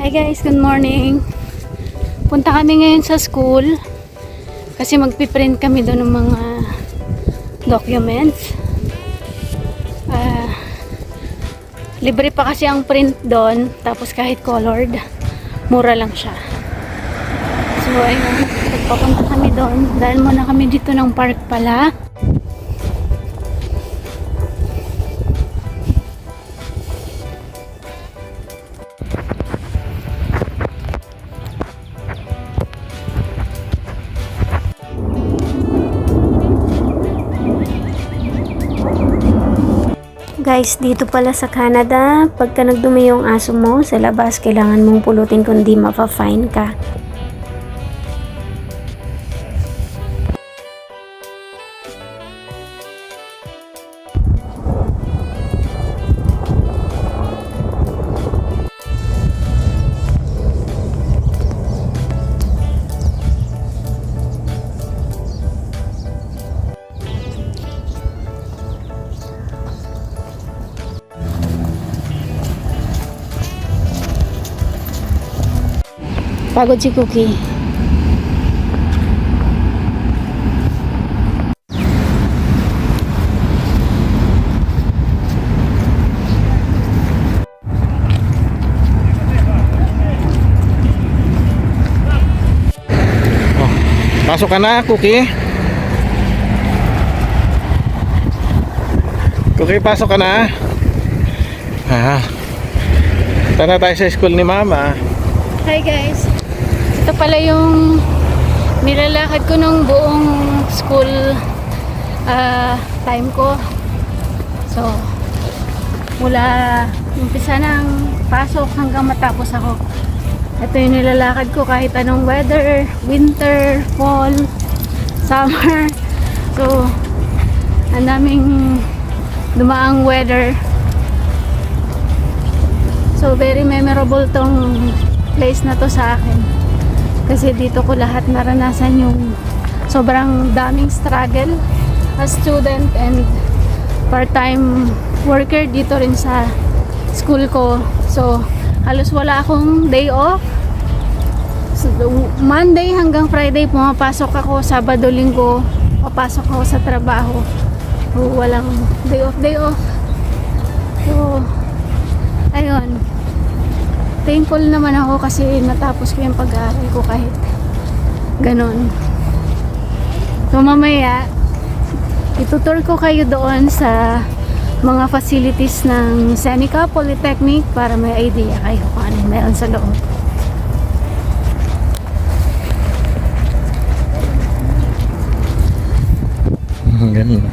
Hi guys, good morning. Punta kami ngayon sa school kasi magpiprint kami doon ng mga documents. Libre pa kasi ang print doon, tapos kahit colored, mura lang siya. So ayun, papunta kami doon. Dahil muna kami dito ng park pala. Guys, dito pala sa Canada, pagka nagdumi yung aso mo sa labas, kailangan mong pulutin kundi mapa-fine ka. Pagod si Cookie. Pasok ka na, Cookie. Cookie, pasok ka na. Punta na tayo sa school ni Mama. Hi guys. Ito pala yung nilalakad ko nung buong school time ko. So, mula umpisa ng pasok hanggang matapos ako. Ito yung nilalakad ko kahit anong weather, winter, fall, summer. So, ang daming dumaang weather. So, very memorable tong place na to sa akin. Kasi dito ko lahat naranasan yung sobrang daming struggle as student and part-time worker dito rin sa school ko. So, halos wala akong day off. So, Monday hanggang Friday pumapasok ako, Sabado, Linggo papasok ako sa trabaho. So, walang day off. So, ayun. Thankful naman ako kasi natapos ko yung pag-aaral ko kahit ganon. So mamaya itutur ko kayo doon sa mga facilities ng Seneca Polytechnic para may idea kayo kung ano meron sa loob. Ganun.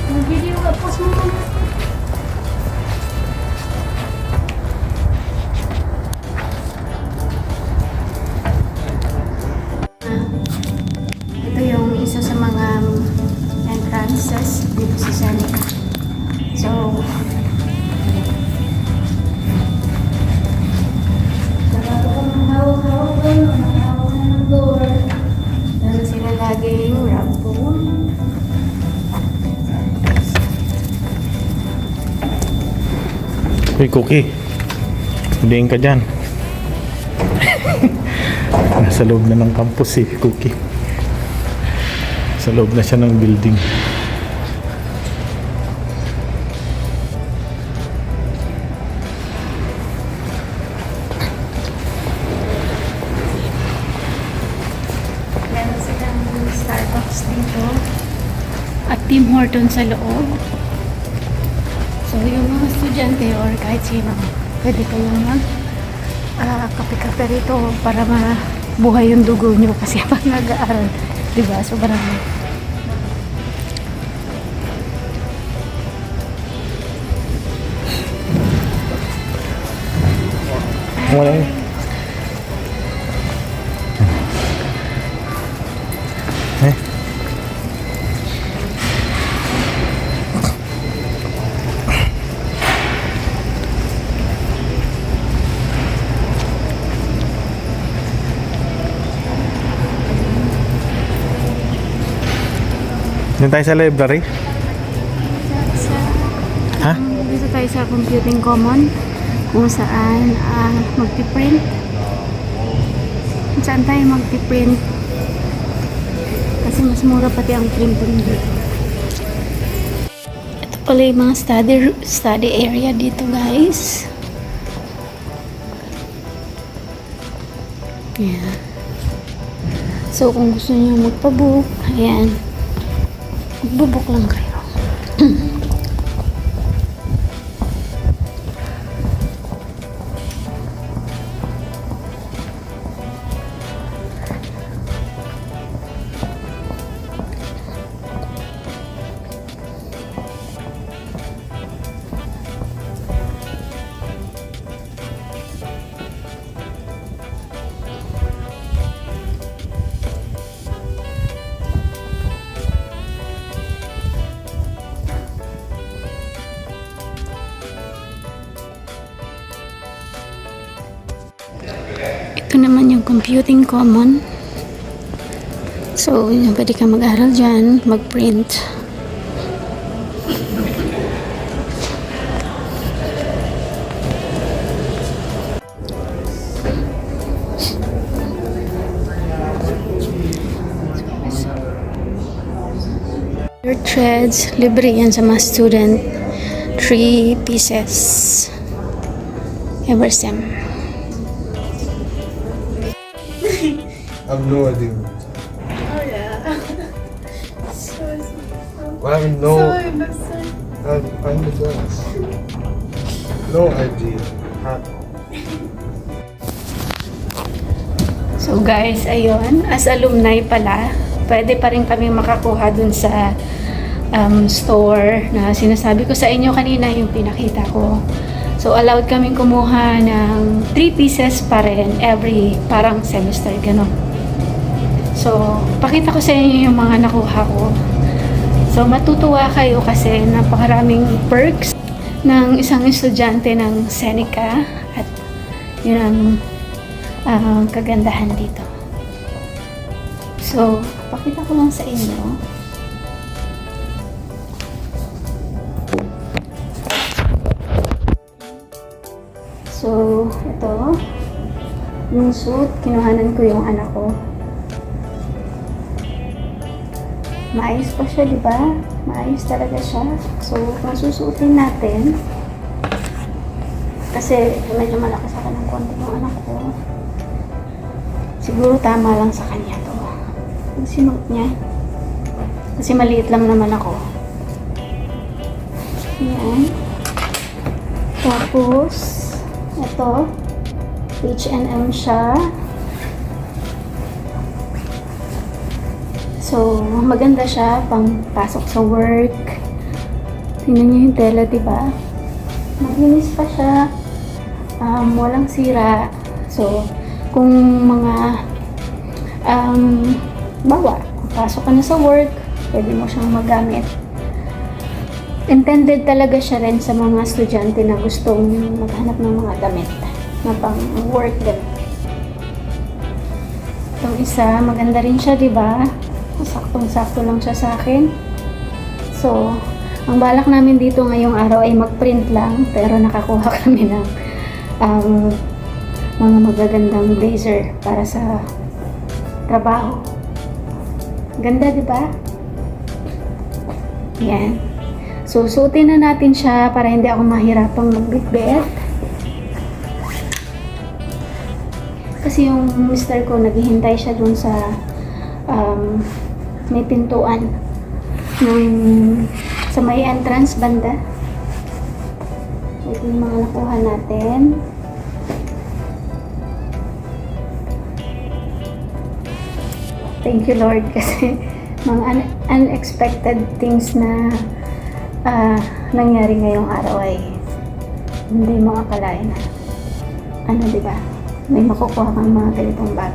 Mag-video ka po sa mga ito yung isa sa mga entrances dito sa Seneca. So, dapat ko mahawak-hawak doon, mahawak na ng door. Meron sila laging wrap phone. Uy, Cookie. Hudiin ka dyan. Nasa loob na ng campus Cookie. Sa loob na siya ng building. Meron silang Starbucks dito at Tim Hortons sa loob. So yung mga estudyante or kahit sino, pwede kayong mag kape-kape rito para mabuhay yung dugo nyo kasi pag nag-aaral, diba, sobrang Wala yun. Eh. Doon tayo sa library. Ha? Dito tayo sa Computing Common kung saan magpiprint. Kung saan tayo magpiprint. Kasi mas mura pati ang printing dito. Ito pala yung mga study area dito, guys. Ayan. So, kung gusto niyo magpabook, ayan. Magbubuk lang kayo. Ito naman yung Computing Common. So, yun, pwede ka mag-aral dyan, mag-print. Your threads, libre yan sa mga student. 3 pieces. Eversem. I have no idea. Oh yeah. I have no. So innocent. I'm the best. No idea. So guys, ayun, as alumni pala, pwede pa rin kami makakuha dun sa store na sinasabi ko sa inyo kanina, yung pinakita ko. So allowed kaming kumuha ng 3 pieces pa rin every parang semester, gano'n. So, pakita ko sa inyo yung mga nakuha ko. So, matutuwa kayo kasi napakaraming perks ng isang estudyante ng Seneca at yun ang kagandahan dito. So, pakita ko lang sa inyo. So, ito. Yung suit, kinuhanan ko yung anak ko. Maayos pa siya, di ba? Maayos talaga siya. So, kung susuotin natin, kasi medyo malakas ako ng konti ng anak ko. Siguro tama lang sa kanya to. Ang sinuot niya. Kasi maliit lang naman ako. Yan. Tapos, ito. H&M siya. So, maganda siya pang pasok sa work. Tingnan niyo yung tela, diba? Maglinis pa siya. Walang sira. So, kung mga bawa, pasok ka na sa work, pwede mo siyang magamit. Intended talaga siya rin sa mga estudyante na gustong maghanap ng mga damit na pang work din. Itong isa, maganda rin siya, diba? Saktong-sakto lang siya sa akin. So, ang balak namin dito ngayong araw ay mag-print lang, pero nakakuha kami ng mga magagandang blazer para sa trabaho. Ganda, di ba? Yan. So, suotin na natin siya para hindi ako mahirapang magbitbit. Kasi yung mister ko, naghihintay siya dun sa may pintuan sa may entrance banda. Ito yung mga nakuha natin. Thank you, Lord, kasi mga unexpected things na nangyari ngayong araw ay hindi makakalain na ano, di ba? May makukuha kang mga ganitong bag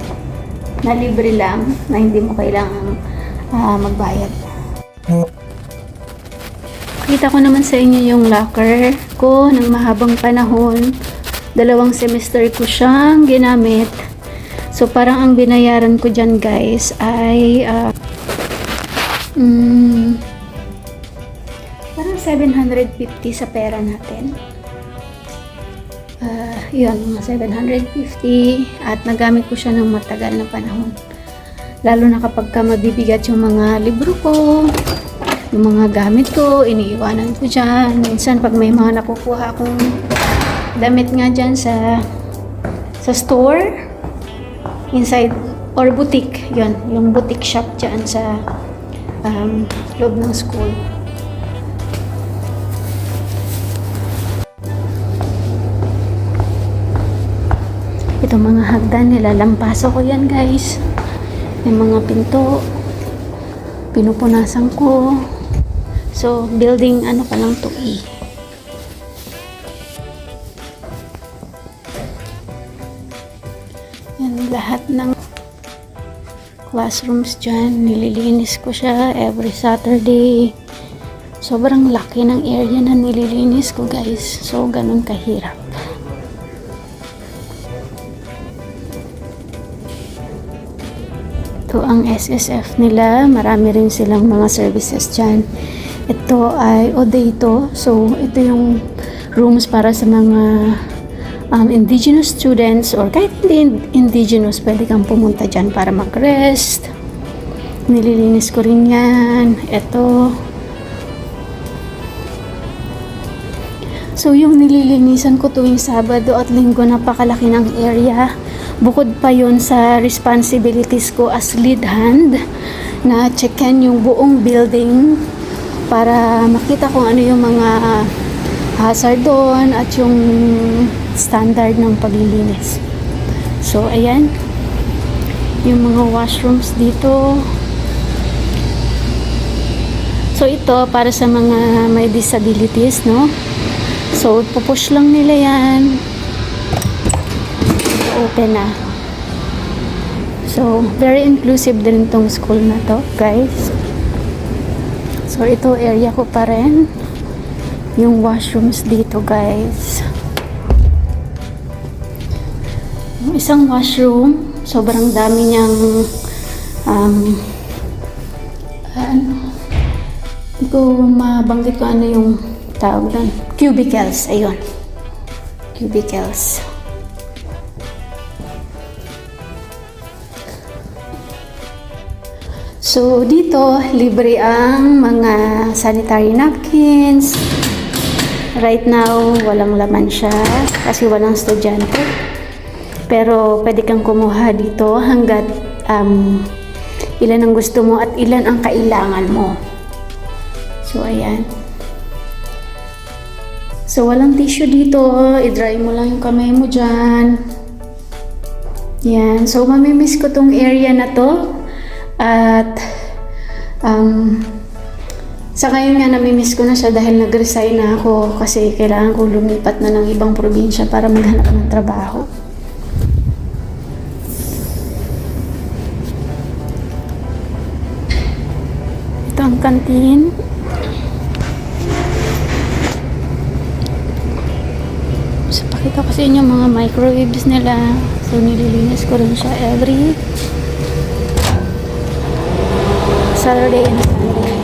na libre lang, na hindi mo kailangang magbayad. Kita ko naman sa inyo yung locker ko ng mahabang panahon. 2 semester ko siyang ginamit. So, parang ang binayaran ko dyan, guys, ay parang 750 sa pera natin. Yun, mga 750. At nagamit ko siya ng matagal na panahon. Lalo na kapag ka mabibigat yung mga libro ko, yung mga gamit ko, iniiwanan ko dyan. Minsan, pag may mga nakukuha akong damit nga dyan sa store, inside, or boutique, yun, yung boutique shop dyan sa loob ng school. Ito mga hagdan, nilalampaso ko yan, guys. Yung mga pinto, pinupunasan ko. So, building, ano pa lang to eh. Yan, lahat ng classrooms dyan, nililinis ko siya every Saturday. Sobrang laki ng area na nililinis ko, guys. So, ganun kahirap. Ito ang SSF nila. Marami rin silang mga services dyan. Ito ay Odeito. So, ito yung rooms para sa mga indigenous students or kahit hindi indigenous, pwede kang pumunta dyan para mag-rest. Nililinis ko rin yan. Ito. So, yung nililinisan ko tuwing Sabado at Linggo, napakalaki ng area. Bukod pa yun sa responsibilities ko as lead hand na checkin yung buong building para makita kung ano yung mga hazard doon at yung standard ng paglilinis. So, ayan. Yung mga washrooms dito. So, ito para sa mga may disabilities, no? So, pupush lang nila yan. Open na. So, very inclusive din tong school na to, guys. So, ito area ko pa rin. Yung washrooms dito, guys. Yung isang washroom, sobrang dami niyang hindi ko mabanggit ko ano yung tawag doon. Cubicles, ayun. Cubicles. So, dito, libre ang mga sanitary napkins. Right now, walang laman siya kasi walang estudyante. Pero, pwede kang kumuha dito hanggat ilan ang gusto mo at ilan ang kailangan mo. So, ayan. So, walang tissue dito. I-dry mo lang yung kamay mo dyan. Yan. So, mamimiss ko tong area na to. At sa ngayon nga namimiss ko na siya dahil nag-resign na ako kasi kailangan ko lumipat na ng ibang probinsya para maghanap ng trabaho. Ito ang kantin. So, pakita ko sa inyo mga microwaves nila. So, nililinis ko rin siya every Saturday and Sunday.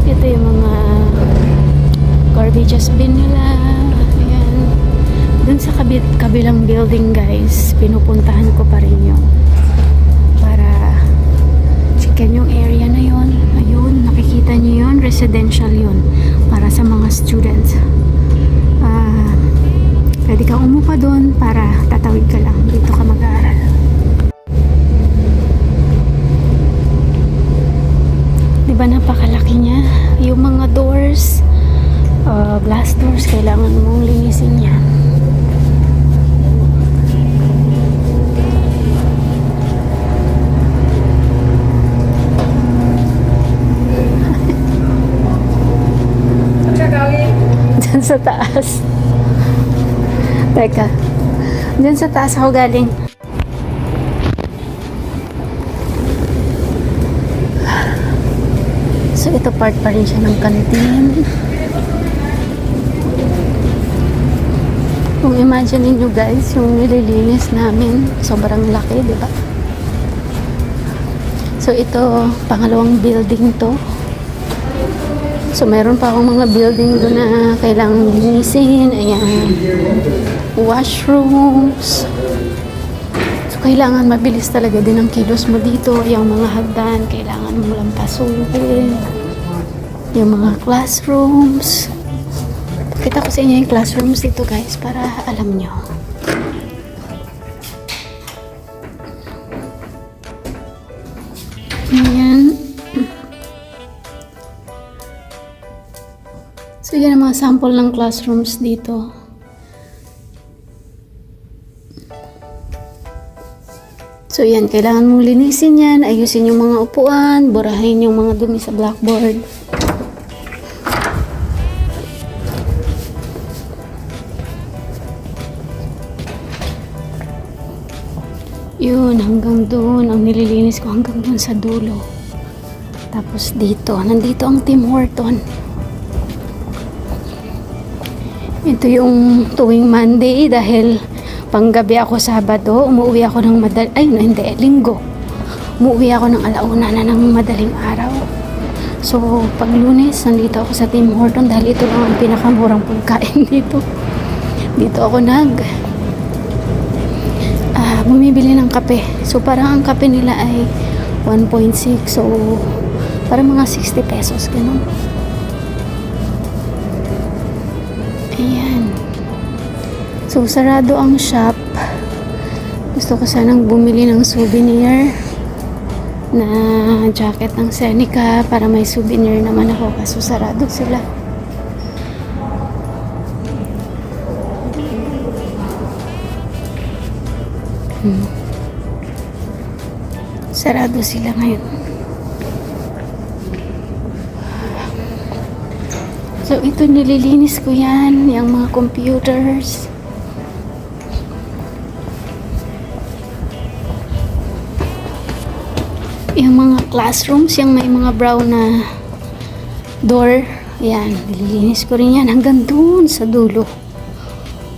Ito yung mga garbage bin nila. Ayan. Dun sa kabilang building, guys, pinupuntahan ko pa rin yun para checkin yung area na yun. Ayun, nakikita nyo yun, residential yun. Para para sa mga students. Pwede kang umupa doon para tatawid ka lang. Dito ka mag-aaral. Diba napakalaki niya? Yung mga doors, glass doors, kailangan mong linisin yan. Diyan sa taas. Teka. Diyan sa taas ako galing. So, ito part pa rin siya ng canteen. Kung imagine niyo guys, yung nililinis namin, sobrang laki, di ba? So, ito, pangalawang building to. So, meron pa akong mga building doon na kailangang linisin. Ayan. Washrooms. So, kailangan mabilis talaga din ang kilos mo dito. Yung mga hagdan, kailangan mo lang pasukin. Yung mga classrooms. Kita ko sa inyo yung classrooms dito guys para alam nyo. Ayan. So, yan ang mga sample ng classrooms dito. So, yan. Kailangan mong linisin yan. Ayusin yung mga upuan. Burahin yung mga dumi sa blackboard. Yun, hanggang doon. Ang nililinis ko hanggang doon sa dulo. Tapos dito. Nandito ang Tim Horton. Ito yung tuwing Monday dahil panggabi ako Sabado, umuwi ako ng Linggo. Umuwi ako ng alauna na ng madaling araw. So, pag Lunes, nandito ako sa Tim Horton dahil ito lang ang pinakamurang pagkain dito. Dito ako bumibili ng kape. So, parang ang kape nila ay 1.6. So, parang mga 60 pesos, ganun. Ayan. So, sarado ang shop. Gusto ko sanang bumili ng souvenir na jacket ng Seneca para may souvenir naman ako kaso sarado sila. Sarado sila ngayon. So, ito nililinis ko yan, yung mga computers. Yung mga classrooms, yung may mga brown na door, yan, nililinis ko rin yan hanggang dun sa dulo.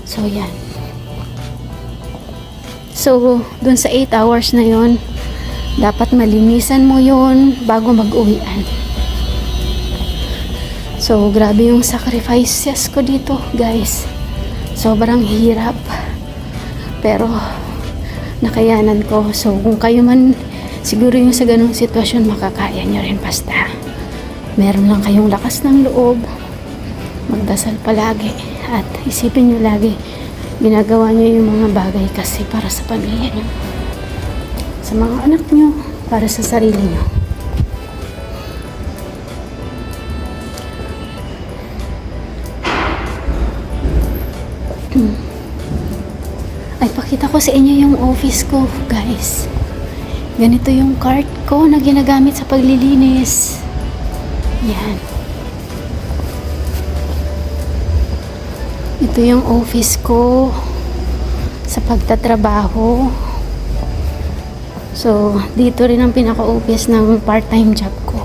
So, yan. So, dun sa 8 hours na yon, dapat malinisan mo yon bago mag-uwian. So, grabe yung sacrifices ko dito, guys. Sobrang hirap. Pero, nakayanan ko. So, kung kayo man, siguro yung sa ganung sitwasyon, makakaya nyo rin basta. Meron lang kayong lakas ng loob. Magdasal palagi. At isipin nyo lagi, ginagawa nyo yung mga bagay kasi para sa pamilya nyo. Sa mga anak nyo, para sa sarili nyo. Ay, pakita ko sa inyo yung office ko, guys. Ganito yung cart ko na ginagamit sa paglilinis. Yan. Ito yung office ko sa pagtatrabaho. So, dito rin ang pinaka-office ng part-time job ko.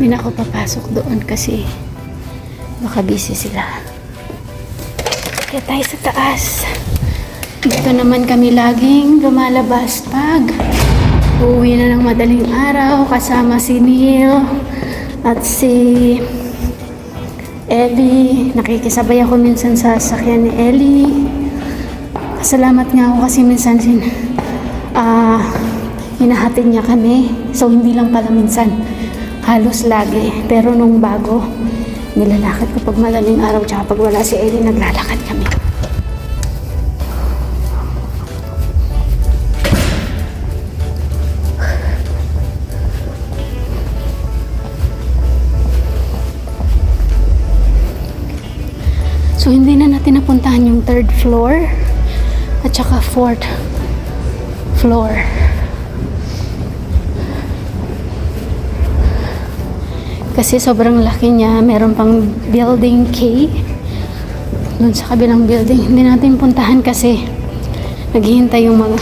Hindi na ako papasok doon kasi baka busy sila. Kaya tayo sa taas. Dito naman kami laging lumalabas pag Uuwi na ng madaling araw kasama si Neil at si Ellie. Nakikisabay ako minsan sa sasakyan ni Ellie. Salamat nga ako kasi minsan hinahatid niya kami. So hindi lang pala minsan, halos lagi. Pero nung bago, nilalakad ko pag madaling araw tsaka pag wala si Ellie, naglalakad kami. So hindi na natin napuntahan yung 3rd floor at saka 4th floor. Kasi sobrang laki niya, meron pang building K dun sa kabilang building. Hindi natin puntahan kasi naghihintay yung mga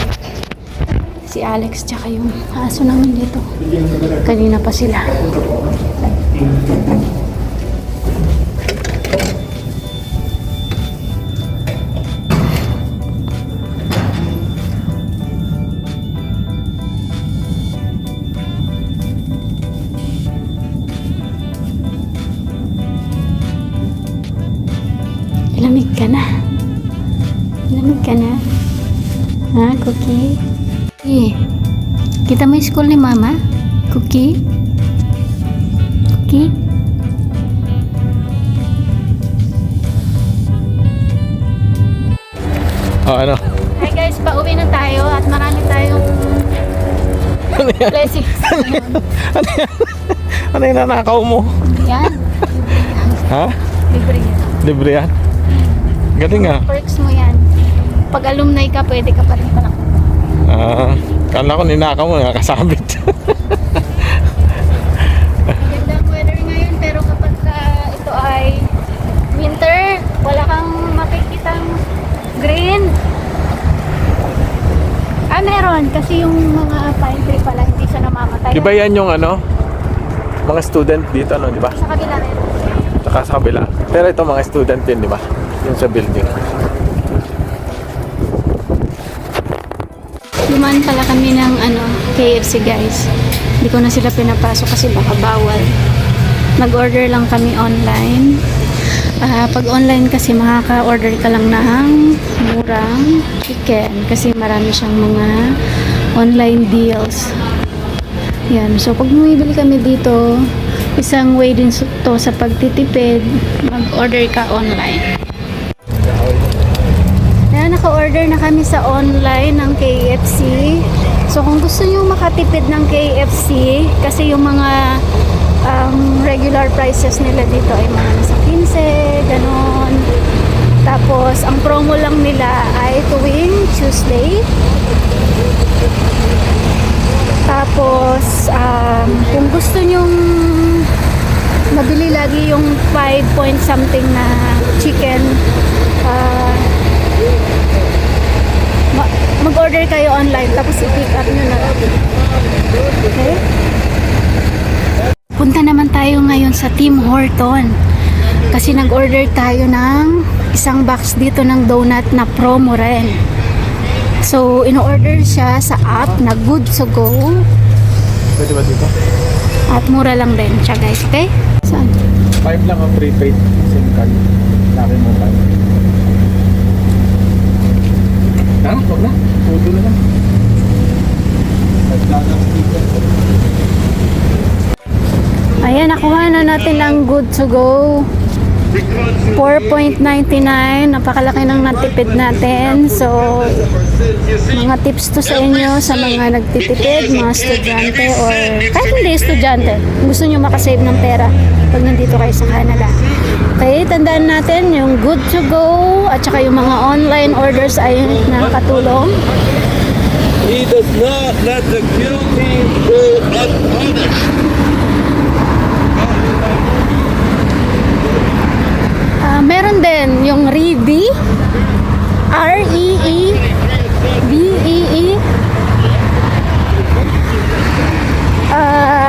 si Alex tsaka yung aso namin dito. Kanina pa sila. Lamig ka na. Lamig ka na. Ha, Cookie? Eh, kita mo yung school ni Mama? Cookie? Cookie? Oh, ano? Hi guys, pauwi na tayo at marami tayong blessings. Ano yung nanakaw mo? Yan. Ha? Libre yan. Libre yan? Galing ah. Perks mo yan. Pag alumni ka, pwede ka pa rin pala. Kala ko ninakaw mo, nakasabit. Magandang weather ngayon, pero kapag ito ay winter, wala kang makikitang green. Meron. Kasi yung mga pine tree pala, hindi siya namamatay. Di ba yan yung ano? Mga student dito, no? Di ba? Sa kabila rin. Tsaka sa kabila. Pero ito mga student din, di ba? Yung sa building. Dumaan pala kami ng KFC guys. Hindi ko na sila pinapasok kasi baka bawal. Nag-order lang kami online. Pag online kasi makaka-order ka lang ng murang chicken kasi marami siyang mga online deals. Yan. So pag bumibili kami dito, isang way din to sa pagtitipid, mag-order ka online. Kaya naka-order na kami sa online ng KFC. So kung gusto nyo makatipid ng KFC, kasi yung mga regular prices nila dito ay mga nasa 15, ganon. Tapos ang promo lang nila ay tuwing Tuesday. Tapos kung gusto nyong mabili lagi yung 5 point something na chicken, mag-order kayo online tapos i-pick up nyo na lang. Okay? Punta naman tayo ngayon sa Tim Horton kasi nag-order tayo ng isang box dito ng donut na promo rin. So, in-order siya sa app na Good to Go. Pwede ba dito? At mura lang din siya guys, okay? Saan? 5 lang ang prepaid SIM card. Laki mo ba? Huwag na. Puto na lang. Ayan, nakuha na natin ang Good to Go. 4.99. Napakalaki ng natipid natin. So, mga tips to sa inyo sa mga nagtitipid, mga estudyante or kahit hindi estudyante. Gusto nyo makasave ng pera pag nandito kayo sa Canada. Okay, tandaan natin yung Good to Go at saka yung mga online orders ay nakakatulong. He does not let the guilty go unpunished. Meron din yung Reebee, R-E-E-B-E-E.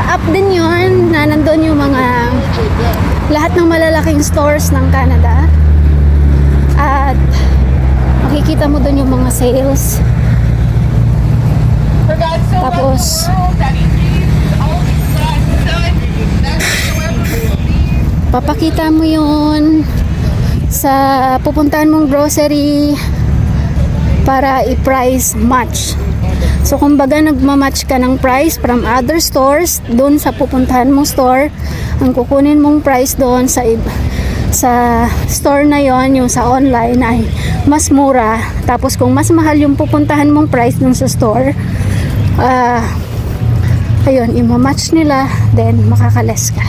App din yun na nandun yung mga lahat ng malalaking stores ng Canada. At makikita mo dun yung mga sales. Tapos items. Papakita mo yun sa pupuntahan mong grocery para i-price match. So kumbaga nagmamatch ka ng price from other stores doon sa pupuntahan mong store. Ang kukunin mong price doon sa store na yon, yung sa online ay mas mura. Tapos kung mas mahal yung pupuntahan mong price doon sa store, ayun, i-match nila, then makakales ka.